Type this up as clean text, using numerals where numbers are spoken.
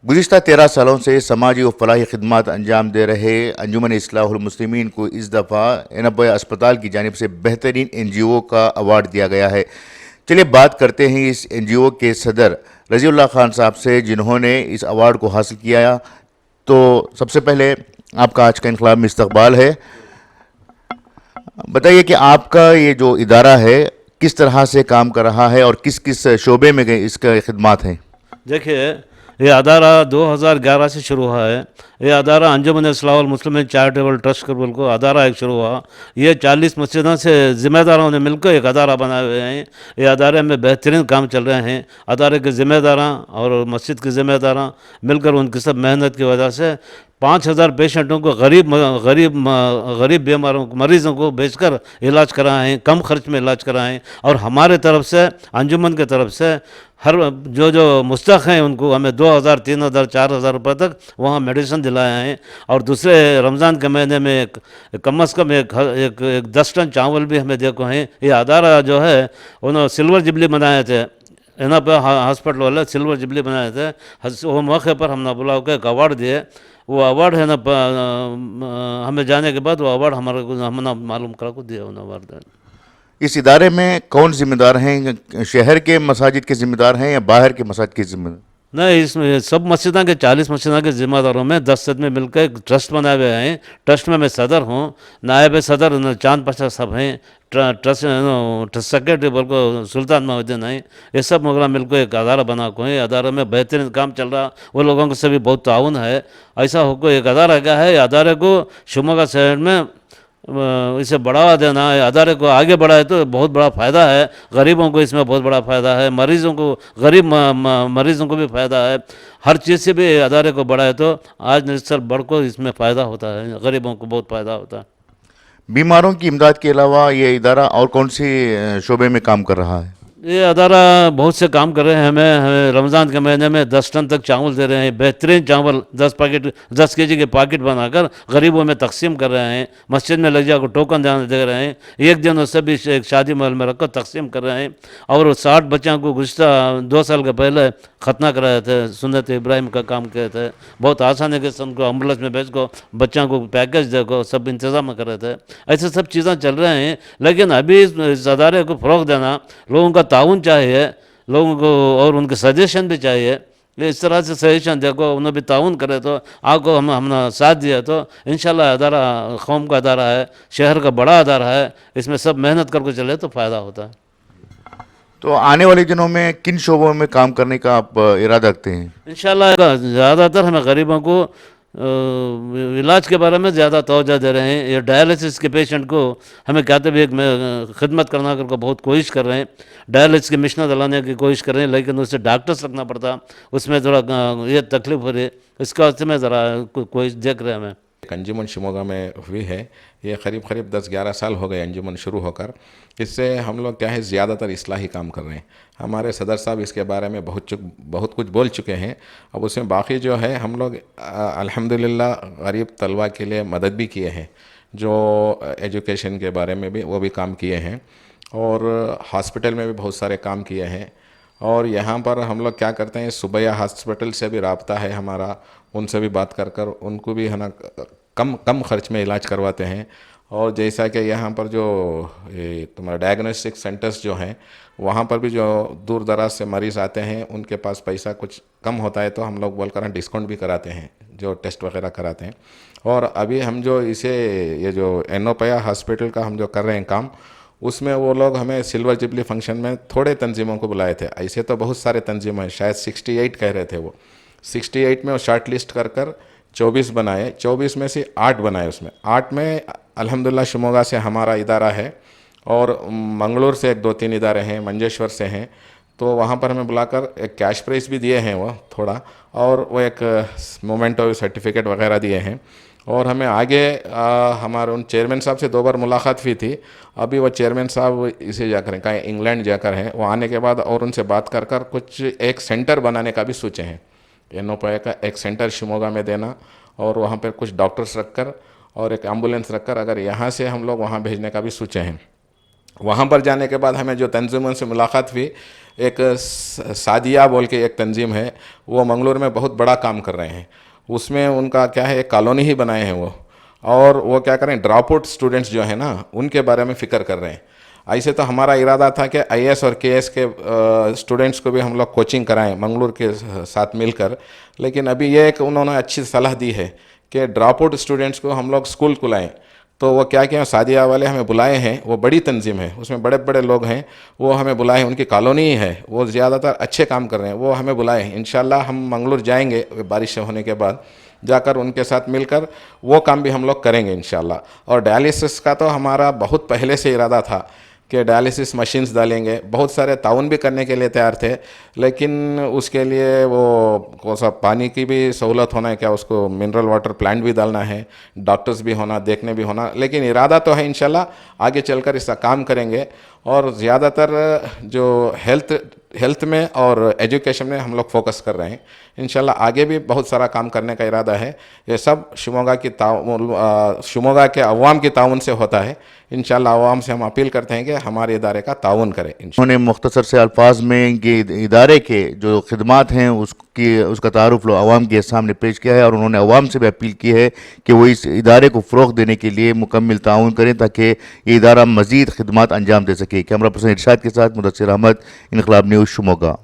गुज़िश्ता 13 सालों से समाजी और फलाही खिदमात अंजाम दे रहे अंजुमन इस्लाहुल मुस्लिमीन को इस दफ़ा एनअबय अस्पताल की जानिब से बेहतरीन NGO का अवार्ड दिया गया है। चलिए बात करते हैं इस NGO के सदर रज़ीउल्लाह खान साहब से, जिन्होंने इस अवार्ड को हासिल किया। तो सबसे पहले आपका आज का इनकलाब में इस्तकबाल है। बताइए कि आपका ये जो इदारा है किस तरह से काम कर रहा है और किस किस शोबे में इसका खिदमात हैं। देखिए, ये अदारा 2011 से शुरू हुआ है। ये अदारा अंजुमन इस्लाहुल मुस्लिमीन चैरिटेबल ट्रस्ट के बोल को अदारा एक शुरू हुआ। ये 40 मस्जिदों से ज़िम्मेदारों ने मिलकर एक अदारा बनाए हुए हैं। ये अदारे में बेहतरीन काम चल रहे हैं। अदारे के ज़िम्मेदारां और मस्जिद के ज़िम्मेदारां मिलकर उनकी सब मेहनत की वजह से 5,000 पेशेंटों को गरीब बीमारों मरीज़ों को भेजकर इलाज कराए हैं, कम खर्च में इलाज कराएँ। और हमारे तरफ से, अंजुमन की तरफ से हर जो मुस्तक हैं उनको हमें 2,000, 3,000, 4,000 रुपये तक वहाँ मेडिसिन दिलाए हैं। और दूसरे रमज़ान के महीने में कम अज़ कम एक 10 टन चावल भी हमें देखो हैं। ये अदारा जो है उन्होंने सिल्वर जुबली बनाए थे, यहाँ पर हॉस्पिटल वाले सिल्वर जुबली बनाए थे। वो मौके पर हमने बुलाओ के एक अवार्ड दिए। वो अवार्ड है ना, हमें जाने के बाद वो अवार्ड हमारे को हमने मालूम करा को दिया उन्होंने अवार्ड। इस इदारे में कौन जिम्मेदार हैं? शहर के मसाजिद के जिम्मेदार हैं या बाहर के मसाजिद के जिम्मेदार? नहीं, इसमें सब मस्जिदों के 40 मस्जिदों के ज़िम्मेदारों में 10 आदमी मिलकर एक ट्रस्ट बनाए हुए हैं। ट्रस्ट में मैं सदर हूँ, नायब सदर चांद पाशा साहब हैं, ट्रस्ट सेक्रेटरी बोल को सुल्तान मोहद्दीन हैं। ये सब मगरा मिलकर एक अदारा बना को है। अदारे में बेहतरीन काम चल रहा। वो लोगों को से भी बहुत ताउन है। ऐसा होकर एक अदारा क्या है, अदारे को शिमोगा शहर में इसे बढ़ावा देना है। अदारे को आगे बढ़ाए तो बहुत बड़ा फ़ायदा है। गरीबों को इसमें बहुत बड़ा फ़ायदा है, मरीज़ों को, गरीब मरीज़ों को भी फ़ायदा है। हर चीज़ से भी अदारे को बढ़ाए तो आज निश्चल बढ़ को इसमें फ़ायदा होता है, गरीबों को बहुत फ़ायदा होता है। बीमारों की इमदाद के अलावा ये इदारा और कौन सी शोबे में काम कर रहा है? ये अदारा बहुत से काम कर रहे हैं। हमें रमज़ान के महीने में 10 टन तक चावल दे रहे हैं। बेहतरीन चावल 10 केजी के पैकेट बनाकर गरीबों में तकसीम कर रहे हैं। मस्जिद में लग जाकर टोकन दे रहे हैं। एक दिन उससे भी एक शादी महल में रखकर तकसीम कर रहे हैं। और 60 बच्चों को गुज़िश्ता 2 साल के पहले ख़तना कराए थे, सुन्नत इब्राहिम का काम किए थे। बहुत आसानी के से उनको एम्बुलेंस में भेज को बच्चों को पैकेज दे को सब इंतज़ाम कर रहे थे। ऐसे सब चीज़ें चल रहे हैं। लेकिन अभी इस अदारे को फ़रोग़ देना, लोगों का ताउन चाहिए, लोगों को और उनके सजेशन भी चाहिए। इस तरह से सजेशन देखो, उन्हें भी ताउन करे तो आपको हमने साथ दिया तो इंशाल्लाह अदारा कौम का अदारा है, शहर का बड़ा अदारा है। इसमें सब मेहनत करके चले तो फ़ायदा होता है। तो आने वाले दिनों में किन शोबों में काम करने का आप इरादा रखते हैं? इंशाल्लाह ज़्यादातर हमें गरीबों को इलाज के बारे में ज़्यादा तवज्जो दे रहे हैं। ये डायलिसिस के पेशेंट को हमें कहते भी एक खिदमत करना करके बहुत कोशिश कर रहे हैं। डायलिसिस की मशीन दिलाने की कोशिश कर रहे हैं, लेकिन उससे डॉक्टर्स रखना पड़ता, उसमें थोड़ा ये तकलीफ हो रही है। इसका वास्ते में ज़रा कोशिश देख रहे हैं हमें। अंजुमन शिमोगा में हुई है। ये करीब 10-11 साल हो गए अंजुमन शुरू होकर। इससे हम लोग क्या है, ज़्यादातर इस्लाही काम कर रहे हैं। हमारे सदर साहब इसके बारे में बहुत कुछ बोल चुके हैं। अब उसमें बाकी जो है हम लोग अल्हम्दुलिल्लाह गरीब तलबा के लिए मदद भी किए हैं, जो एजुकेशन के बारे में भी वो भी काम किए हैं। और हॉस्पिटल में भी बहुत सारे काम किए हैं। और यहाँ पर हम लोग क्या करते हैं, सुबैया हॉस्पिटल से भी रब्ता है हमारा, उनसे भी बात कर उनको भी है ना कम खर्च में इलाज करवाते हैं। और जैसा कि यहाँ पर जो तुम्हारा डायग्नोस्टिक सेंटर्स जो हैं, वहाँ पर भी जो दूर दराज से मरीज़ आते हैं, उनके पास पैसा कुछ कम होता है तो हम लोग बोलकर डिस्काउंट भी कराते हैं, जो टेस्ट वगैरह कराते हैं। और अभी हम जो ये जो एनोपया हॉस्पिटल का हम जो कर रहे हैं काम, उसमें वो लोग हमें सिल्वर जुबली फंक्शन में थोड़े तंजीमों को बुलाए थे। ऐसे तो बहुत सारे तंजीम हैं, शायद 68 कह रहे थे वो। 68 में वो शार्ट लिस्ट कर 24 बनाए। 24 में से 8 बनाए। उसमें 8 में अल्हम्दुलिल्लाह शिमोगा से हमारा इदारा है, और मंगलोर से 1-2-3 इदारे हैं, मंजेश्वर से हैं। तो वहाँ पर हमें बुलाकर एक कैश प्राइज़ भी दिए हैं वो थोड़ा, और वो एक मोमेंटो सर्टिफिकेट वगैरह दिए हैं। और हमें आगे हमारे उन चेयरमैन साहब से 2 बार मुलाकात हुई थी। अभी वो चेयरमैन साहब इसे जाकर कहीं इंग्लैंड जाकर हैं, वो आने के बाद और उनसे बात कर कुछ एक सेंटर बनाने का भी सोचे हैं। एनोपया का एक सेंटर शिमोगा में देना, और वहाँ पर कुछ डॉक्टर्स रखकर और एक एम्बुलेंस रखकर अगर यहाँ से हम लोग वहाँ भेजने का भी सोचे हैं। वहाँ पर जाने के बाद हमें जो तंजीमों से मुलाकात हुई, एक सादिया बोल के एक तंजीम है, वो मंगलूर में बहुत बड़ा काम कर रहे हैं। उसमें उनका क्या है, एक कॉलोनी ही बनाए हैं वो, और वो क्या करें, ड्रॉप आउट स्टूडेंट्स जो है ना, उनके बारे में फ़िक्र कर रहे हैं। ऐसे तो हमारा इरादा था कि आईएएस और केएस के स्टूडेंट्स को भी हम लोग कोचिंग कराएं मंगलूर के साथ मिलकर, लेकिन अभी ये एक उन्होंने अच्छी सलाह दी है कि ड्रॉप आउट स्टूडेंट्स को हम लोग स्कूल खुलाएं। तो वो क्या किया, सादिया वाले हमें बुलाए हैं, वो बड़ी तंजीम है, उसमें बड़े बड़े लोग हैं, वो हमें बुलाए हैं, उनकी कॉलोनी ही है, वो ज़्यादातर अच्छे काम कर रहे हैं, वो हमें बुलाए हैं। इंशाल्लाह हम मंगलूर जाएंगे बारिश होने के बाद, जाकर उनके साथ मिलकर वो काम भी हम लोग करेंगे इंशाल्लाह। और डायलिसिस का तो हमारा बहुत पहले से इरादा था कि डायलिसिस मशीन्स डालेंगे, बहुत सारे ताउन भी करने के लिए तैयार थे, लेकिन उसके लिए वो कौन सा पानी की भी सहूलत होना है, क्या उसको मिनरल वाटर प्लांट भी डालना है, डॉक्टर्स भी होना, देखने भी होना, लेकिन इरादा तो है इंशाल्लाह आगे चलकर इसका काम करेंगे। और ज़्यादातर जो हेल्थ में और एजुकेशन में हम लोग फोकस कर रहे हैं। इंशाल्लाह आगे भी बहुत सारा काम करने का इरादा है। ये सब शिमोगा के अवाम की ताउन से होता है। इंशाल्लाह अवाम से हम अपील करते हैं कि हमारे इदारे का ताउन करें। उन्होंने मुख्तसर से अल्फाज में ये इदारे के जो खिदमात हैं उसका तारुफ अवाम के सामने पेश किया है, और उन्होंने अवाम से भी अपील की है कि वो इस इदारे को फ़रोग़ देने के लिए मुकम्मल ताउन करें ताकि ये इदारा मज़ीद खिदमात अंजाम दे सके। कैमरा पर्सन इरशाद के साथ मुदस्सिर अहमद, इनकलाब न्यूज़, शिमोगा।